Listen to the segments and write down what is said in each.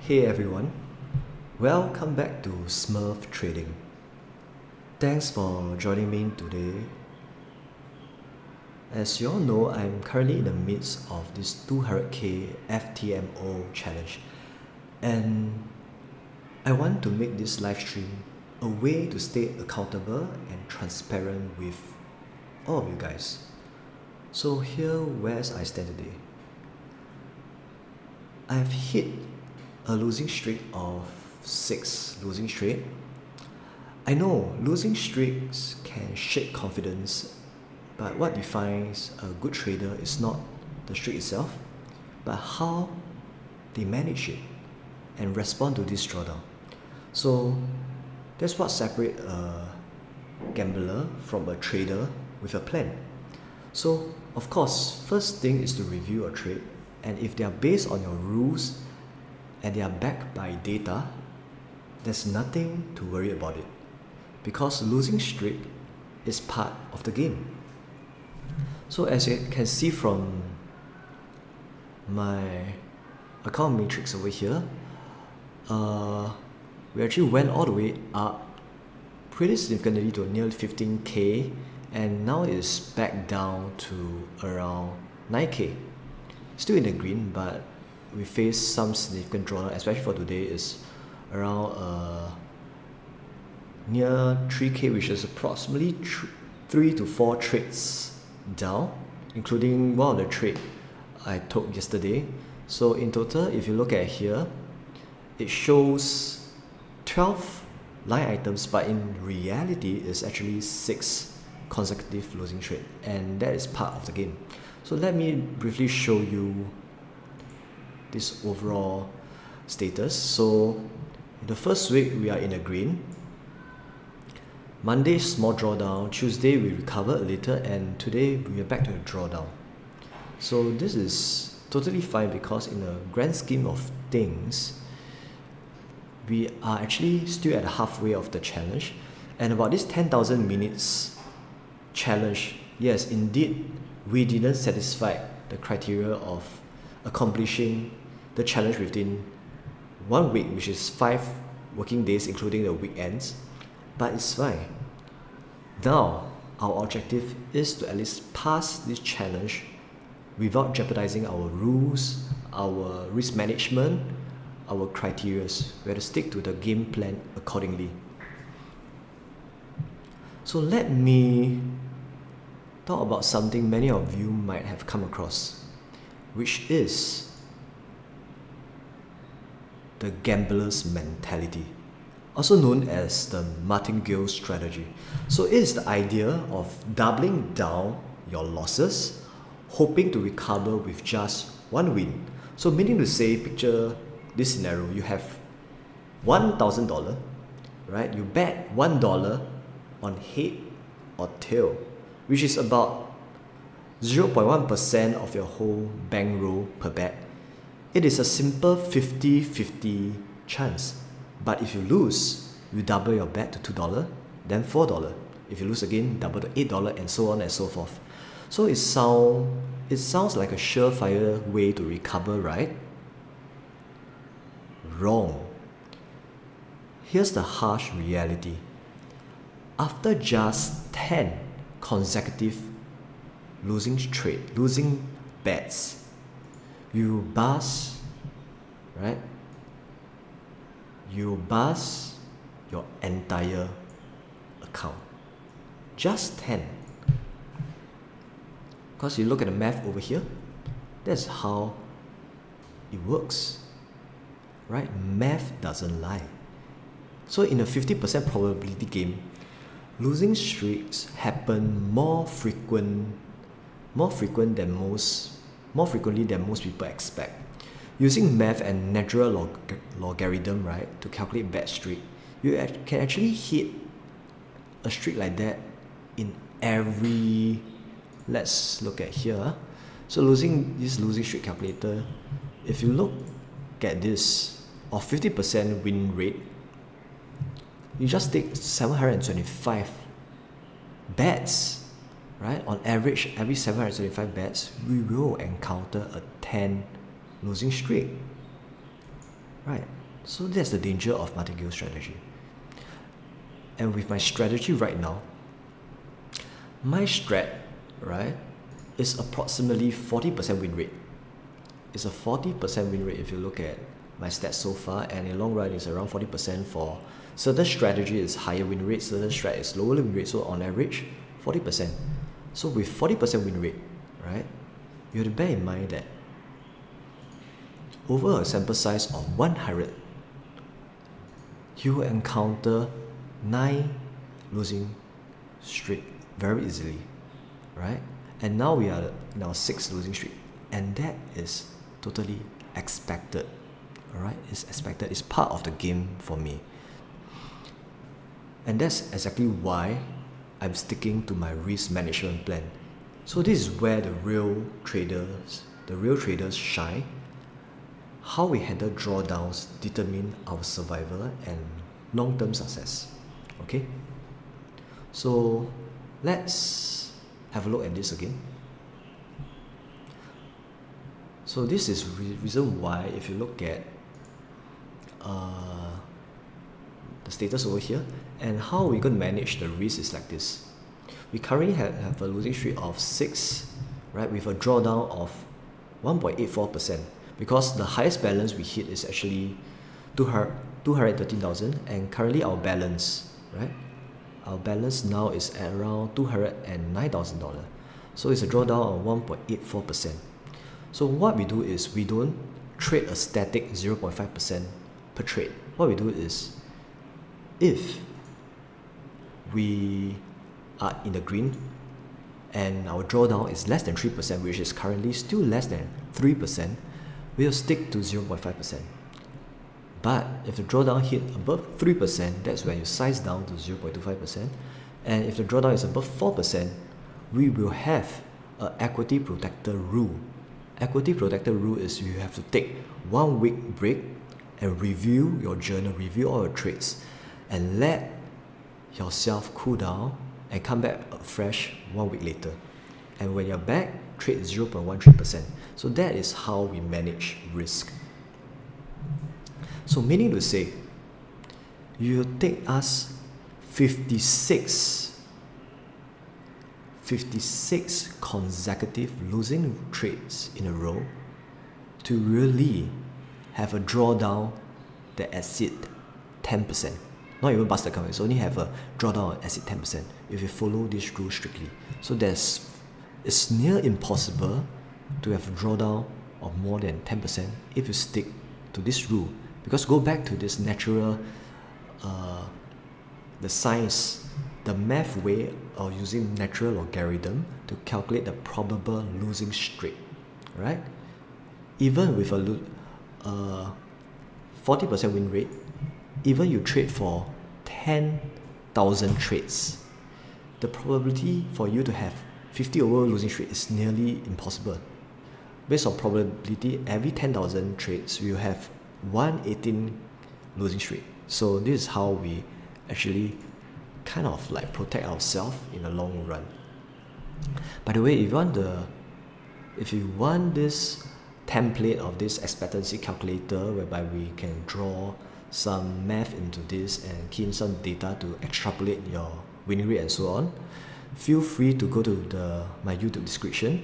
Hey everyone, welcome back to Smurf Trading. Thanks for joining me today. As you all know, I'm currently in the midst of this 200k FTMO challenge, and I want to make this live stream a way to stay accountable and transparent with all of you guys. So here where's I stand today. I've hit a losing streak of 6 losing straight. I know losing streaks can shake confidence, but what defines a good trader is not the streak itself, but how they manage it and respond to this drawdown. So that's what separates a gambler from a trader with a plan. So of course, first thing is to review a trade, and if they are based on your rules and they are backed by data, there's nothing to worry about it, because losing streak is part of the game. So as you can see from my account matrix over here, we actually went all the way up pretty significantly to nearly 15k, and now it's back down to around 9k. Still in the green, but we face some significant drawdown, especially for today is around near 3k, which is approximately 3 to 4 trades down, including one of the trade I took yesterday. So in total, if you look at here, it shows 12 line items, but in reality it's actually 6 consecutive losing trade, and that is part of the game. So let me briefly show you this overall status. So in the first week we are in the green. Monday small drawdown, Tuesday we recovered a little, and today we are back to the drawdown. So this is totally fine, because in the grand scheme of things we are actually still at the halfway of the challenge. And about this 10,000 minutes challenge, yes indeed, we didn't satisfy the criteria of accomplishing the challenge within 1 week, which is 5 working days including the weekends, but it's fine. Now our objective is to at least pass this challenge without jeopardizing our rules, our risk management, our criteria. We have to stick to the game plan accordingly. So let me talk about something many of you might have come across, which is the gambler's mentality, also known as the martingale strategy. So it is the idea of doubling down your losses, hoping to recover with just one win. So meaning to say, picture this scenario: you have $1,000, right? You bet $1 on head or tail, which is about 0.1% of your whole bankroll per bet. It is a simple 50-50 chance. But if you lose, you double your bet to $2, then $4. If you lose again, double to $8, and so on and so forth. So it sounds like a surefire way to recover, right? Wrong. Here's the harsh reality. After just 10 consecutive losing bets, you bust, right? You bust your entire account. Just 10. Because you look at the math over here, that's how it works, right? Math doesn't lie. So in a 50% probability game, losing streaks happen more frequently than most people expect. Using math and natural logarithm, right, to calculate bet streak, you can actually hit a streak like that in every. Let's look at here. So losing streak calculator, if you look at this, of 50% win rate, you just take 725 bets, right? On average, every 725 bets, we will encounter a 10 losing streak, right? So that's the danger of martingale strategy. And with my strategy right now, my strat, right, is approximately 40% win rate. It's a 40% win rate if you look at my stats so far, and in long run it's around 40% for certain strategy is higher win rate, certain strat is lower win rate, so on average 40%. So with 40% win rate, right, you have to bear in mind that over a sample size of 100, you will encounter 9 losing streak very easily, right? And now we are now 6 losing streak, and that is totally expected. Alright, it's expected, it's part of the game for me. And that's exactly why I'm sticking to my risk management plan. So this is where the real traders shine. How we handle drawdowns determine our survival and long-term success. Okay? So let's have a look at this again. So this is reason why if you look at the status over here, and how we're going to manage the risk is like this. We currently have a losing streak of 6, right, with a drawdown of 1.84%, because the highest balance we hit is actually 213,000, and currently our balance, right, our balance now is at around $209,000. So it's a drawdown of 1.84%. So what we do is we don't trade a static 0.5% per trade. What we do is, if we are in the green and our drawdown is less than 3%, which is currently still less than 3%, we'll stick to 0.5%. But if the drawdown hit above 3%, that's when you size down to 0.25%. And if the drawdown is above 4%, we will have an equity protector rule. Equity protector rule is you have to take 1 week break and review your journal, review all your trades, and let yourself cool down and come back fresh 1 week later. And when you're back, trade 0.13%. So that is how we manage risk. So meaning to say, you take us 56 consecutive losing trades in a row to really have a drawdown that exceed 10%. Not even bust account, it's only have a drawdown that exceed 10% if you follow this rule strictly. So it's near impossible to have a drawdown of more than 10% if you stick to this rule. Because go back to this natural, the science, the math way of using natural logarithm to calculate the probable losing streak, right? Even with a 40% win rate, even you trade for 10,000 trades, the probability for you to have 50 over losing streak is nearly impossible. Based on probability, every 10,000 trades, you have 118 losing streak. So this is how we actually kind of like protect ourselves in the long run. By the way, if you want this template of this expectancy calculator whereby we can draw some math into this and key in some data to extrapolate your winning rate and so on, feel free to go to my YouTube description.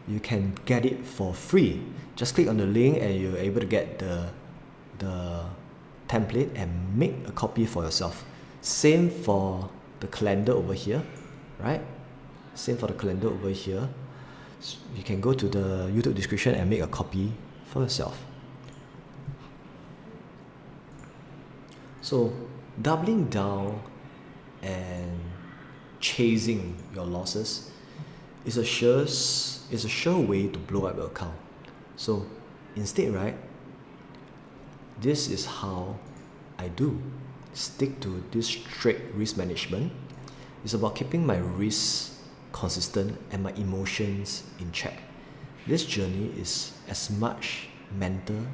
You can get it for free. Just click on the link and you're able to get the template and make a copy for yourself. Same for the calendar over here, right? Same for the calendar over here. You can go to the YouTube description and make a copy for yourself. So doubling down and chasing your losses is a sure way to blow up your account. So instead, right, this is how I do stick to this strict risk management. It's about keeping my risks consistent and my emotions in check. This journey is as much mental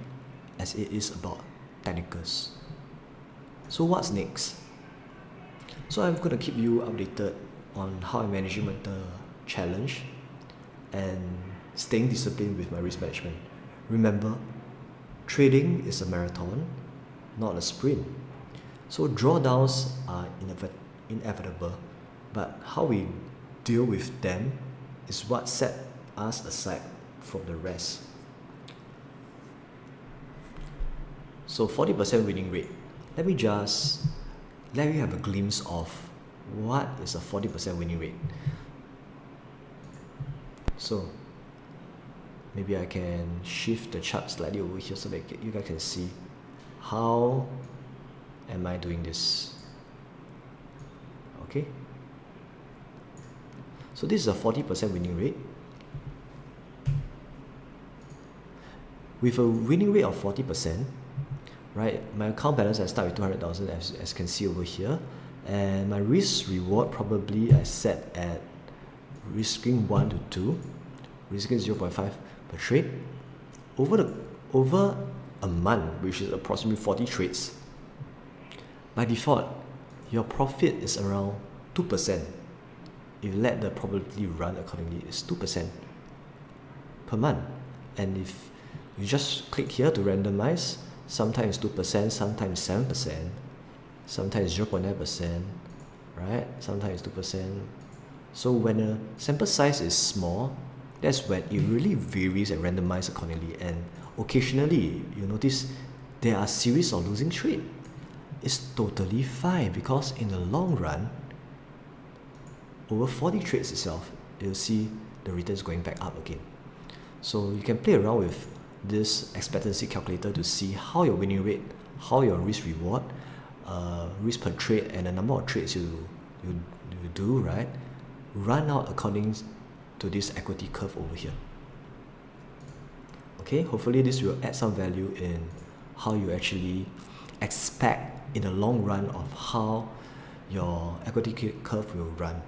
as it is about technicals. So what's next? So I'm going to keep you updated on how I'm managing the challenge and staying disciplined with my risk management. Remember, Trading is a marathon, not a sprint. So drawdowns are inevitable, but how we deal with them is what set us aside from the rest. So 40% winning rate. Let me have a glimpse of what is a 40% winning rate. So maybe I can shift the chart slightly over here so that you guys can see how am I doing this. Okay, so this is a 40% winning rate. With a winning rate of 40%, right, my account balance I start with 200,000 as you can see over here, and my risk reward probably I set at risking 1 to 2, risking 0.5 per trade over a month, which is approximately 40 trades. By default, your profit is around 2%. If you let the probability run accordingly, it's 2% per month. And if you just click here to randomize, sometimes 2%, sometimes 7%, sometimes 0.9%, right? Sometimes 2%. So when a sample size is small, that's when it really varies and randomizes accordingly. And occasionally, you notice there are series of losing trade. It's totally fine because in the long run, over 40 trades itself, you'll see the returns going back up again. So you can play around with this expectancy calculator to see how your winning rate, how your risk reward, risk per trade, and the number of trades you do, right, run out according to this equity curve over here. Okay, hopefully this will add some value in how you actually expect in the long run of how your equity curve will run.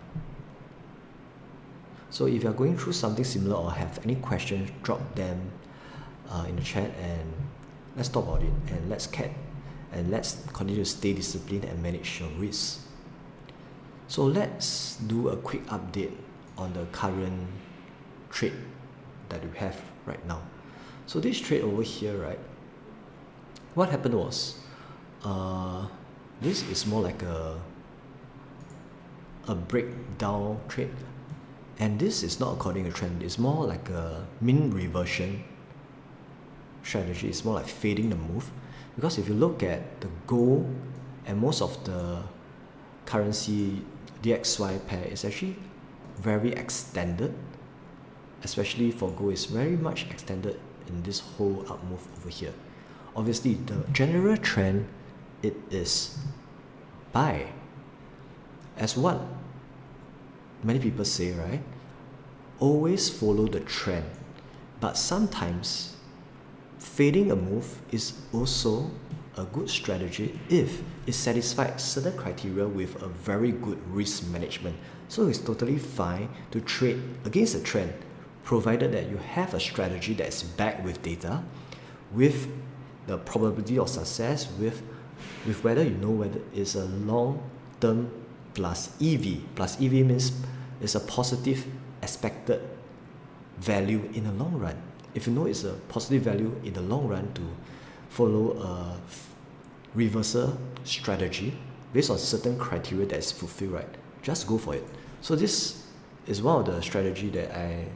So if you are going through something similar or have any questions, drop them in the chat and let's talk about it, and let's continue to stay disciplined and manage your risks. So let's do a quick update on the current trade that we have right now. So this trade over here, right, what happened was this is more like a breakdown trade, and this is not according to trend. It's more like a mean reversion strategy. It's more like fading the move, because if you look at the gold and most of the currency DXY pair is actually very extended, especially for gold is very much extended in this whole up move over here. Obviously the general trend, it is buy, as what many people say, right? Always follow the trend, but sometimes fading a move is also a good strategy if it satisfies certain criteria with a very good risk management. So it's totally fine to trade against a trend, provided that you have a strategy that is backed with data, with the probability of success, with whether you know whether it's a long-term plus EV. Plus EV means it's a positive expected value in the long run. If you know it's a positive value in the long run to follow a reversal strategy based on certain criteria that is fulfilled, right, just go for it. So this is one of the strategy that I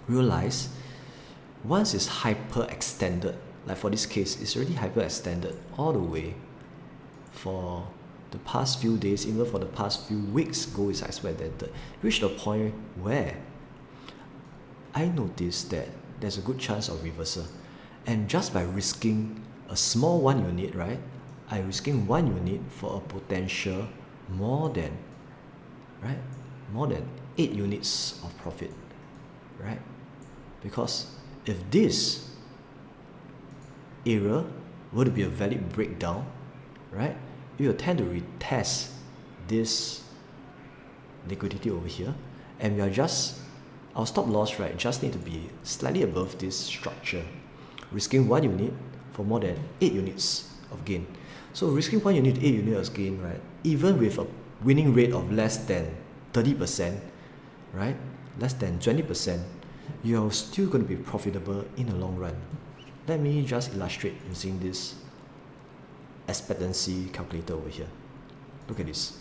realized once it's hyper extended, like for this case, it's already hyper extended all the way for the past few days, even for the past few weeks. Gold is extended, reached a point where I noticed that there's a good chance of reversal, and just by risking a small 1 unit, right, I risking 1 unit for a potential more than 8 units of profit, right? Because if this area were to be a valid breakdown, right, you will tend to retest this liquidity over here, and we are just, our stop loss, right, just need to be slightly above this structure, risking 1 unit for more than 8 units of gain. So risking 1 unit, 8 units of gain, right, even with a winning rate of less than 30%, right, less than 20%, you're still going to be profitable in the long run. let me just illustrate using this expectancy calculator over here. Look at this.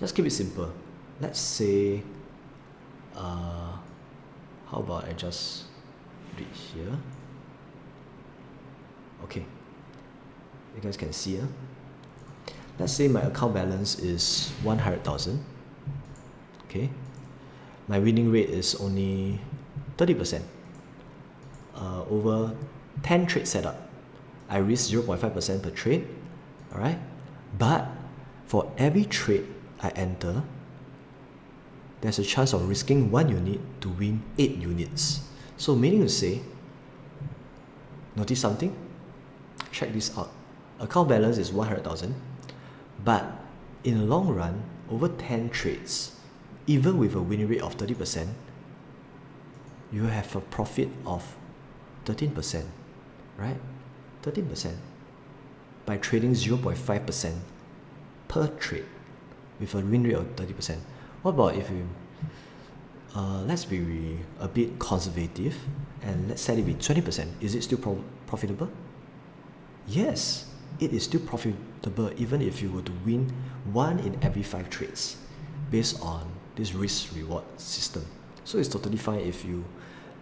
Just keep it simple. Let's say, how about I just put it here. Okay, you guys can see. Let's say my account balance is 100,000. Okay, my winning rate is only 30%. Over 10 trade setup, I risk 0.5% per trade. Alright, but for every trade I enter, there's a chance of risking 1 unit to win 8 units. So meaning to say, notice something? Check this out. Account balance is 100,000, but in the long run, over 10 trades, even with a win rate of 30%, you have a profit of 13%, right? 13% by trading 0.5% per trade with a win rate of 30%. What about if you, let's be a bit conservative and let's set it with 20%. Is it still profitable? Yes, it is still profitable even if you were to win 1 in every 5 trades based on this risk-reward system. So it's totally fine if you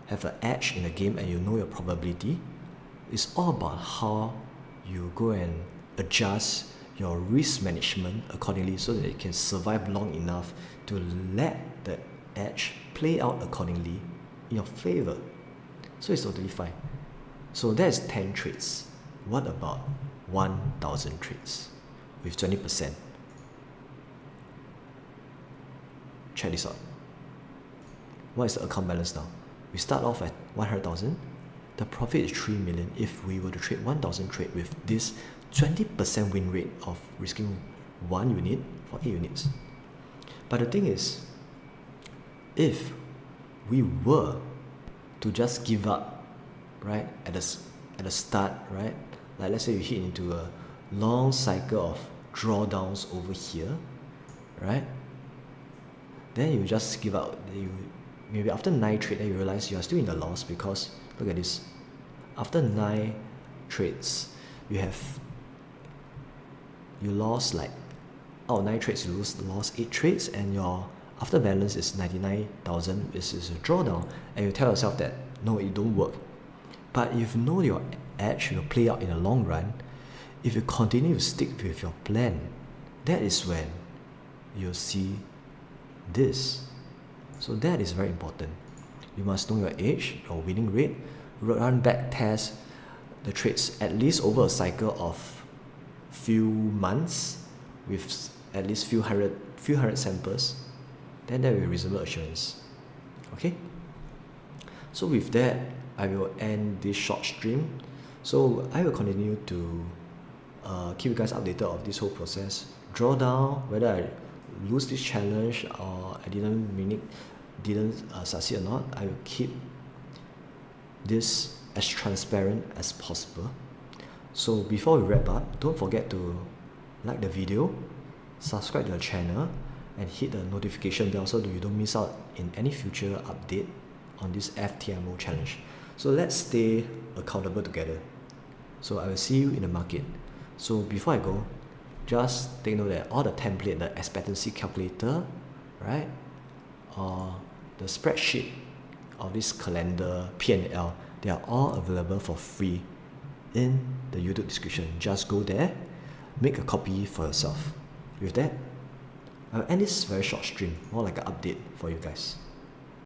have an edge in a game and you know your probability. It's all about how you go and adjust your risk management accordingly so that it can survive long enough to let the edge play out accordingly in your favor. So it's totally fine. So that's 10 trades. What about 1,000 trades with 20%? Check this out. What is the account balance now? We start off at 100,000. The profit is 3 million if we were to trade 1,000 trade with this 20% win rate of risking 1 unit for 8 units. But the thing is, if we were to just give up, right, at the start, right, like let's say you hit into a long cycle of drawdowns over here, right, then you just give up. Maybe after 9 trades, then you realize you are still in the loss because look at this. After 9 trades, you lost like out of 9 trades, you lost 8 trades, and your after balance is 99,000. This is a drawdown, and you tell yourself that no, it don't work. But if you know your edge will play out in the long run, if you continue to stick with your plan, that is when you'll see this. So that is very important. You must know your edge, your winning rate, run back test the trades at least over a cycle of few months with at least few hundred samples, then there will be reasonable assurance. Okay? So with that, I will end this short stream. So I will continue to keep you guys updated of this whole process. Draw down whether I lose this challenge or I didn't succeed or not. I will keep this as transparent as possible. So before we wrap up, don't forget to like the video, subscribe to the channel, and hit the notification bell so that you don't miss out in any future update on this FTMO challenge. So let's stay accountable together. So I will see you in the market. So before I go, just take note that all the template, the expectancy calculator, right, or the spreadsheet of this calendar P&L, they are all available for free in the YouTube description. Just go there, make a copy for yourself. With that, I'll end this very short stream, more like an update for you guys.